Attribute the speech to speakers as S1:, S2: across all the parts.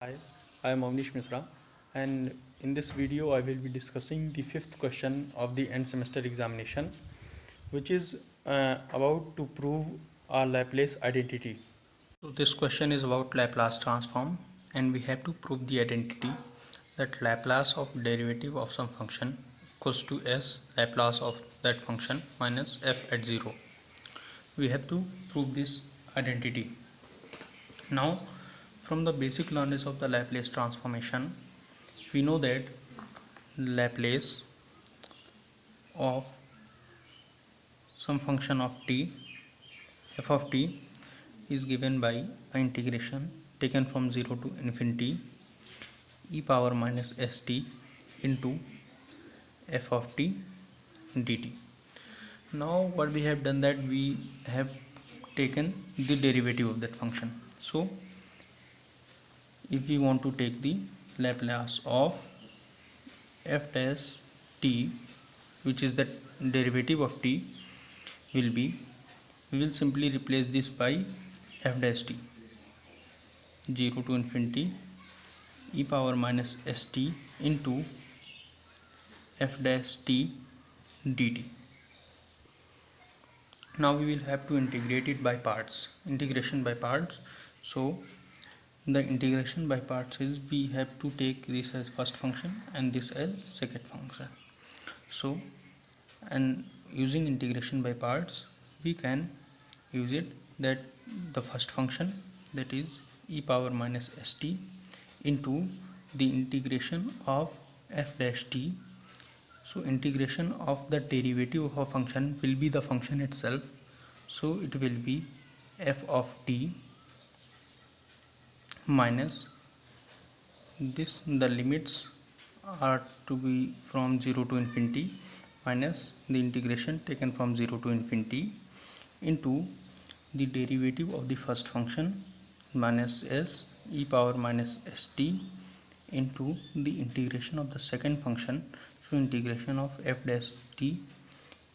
S1: Hi, I am Avnish Misra, and in this video I will be discussing the fifth question of the end semester examination, which is about to prove our Laplace identity. So this question is about Laplace transform, and we have to prove the identity that Laplace of derivative of some function equals to s Laplace of that function minus f at 0. We have to prove this identity. Now, from the basic knowledge of the Laplace transformation, we know that Laplace of some function of t, f of t, is given by an integration taken from 0 to infinity e power minus st into f of t dt. Now what we have done, that we have taken the derivative of that function. So if we want to take the Laplace of f dash t, which is the derivative of t, will be, we will simply replace this by f dash t, 0 to infinity e power minus st into f dash t dt. Now we will have to integrate it by parts, integration by parts. So the integration by parts is, we have to take this as first function and this as second function. So, and using integration by parts, we can use it that the first function, that is e power minus st into the integration of f dash t. So integration of the derivative of a function will be the function itself, so it will be f of t minus this, the limits are to be from 0 to infinity, minus the integration taken from 0 to infinity into the derivative of the first function minus s e power minus st into the integration of the second function. So integration of f dash t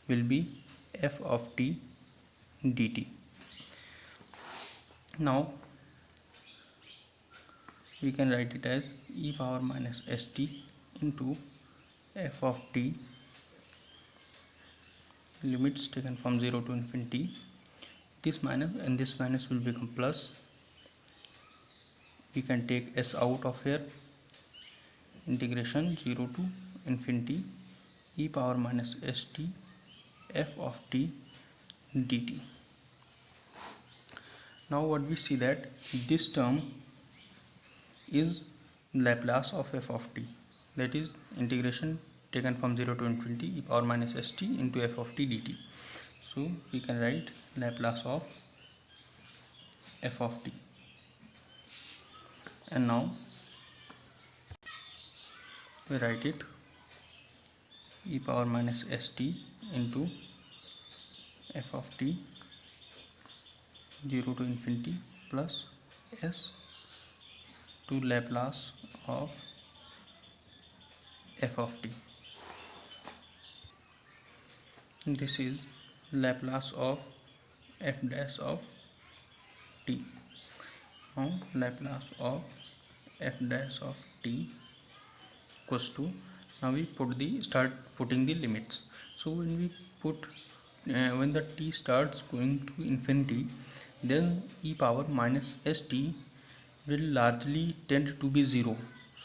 S1: will be f of t dt. Now we can write it as e power minus st into f of t, limits taken from 0 to infinity, this minus and this minus will become plus. We can take s out of here, integration 0 to infinity e power minus st f of t dt. Now what we see, that this term is Laplace of f of t, that is integration taken from 0 to infinity e power minus st into f of t dt. So we can write Laplace of f of t, and now we write it e power minus st into f of t 0 to infinity plus s to Laplace of f of t. This is Laplace of f dash of t. Now Laplace of f dash of t equals to, now we start putting the limits. So when we put when the t starts going to infinity, then e power minus st will largely tend to be 0.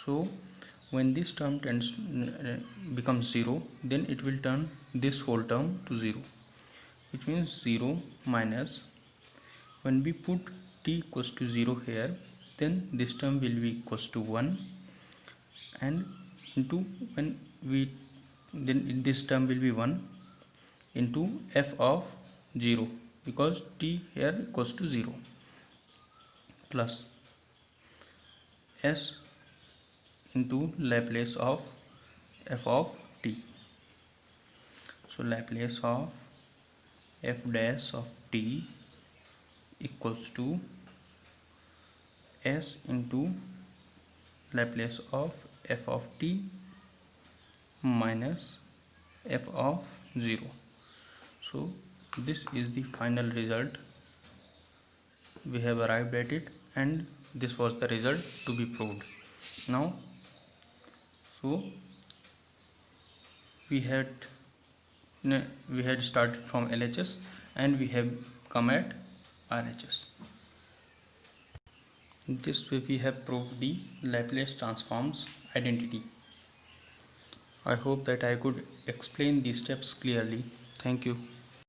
S1: So when this term becomes 0, then it will turn this whole term to 0, which means 0 minus, when we put t equals to 0 here, then this term will be equals to 1, and into, when we, then this term will be 1 into f of 0, because t here equals to 0, plus s into Laplace of f of t. So Laplace of f dash of t equals to s into Laplace of f of t minus f of 0. So this is the final result. We have arrived at it, and this was the result to be proved. Now, so we had started from LHS and we have come at RHS. This way we have proved the Laplace transforms identity. I hope that I could explain these steps clearly. Thank you.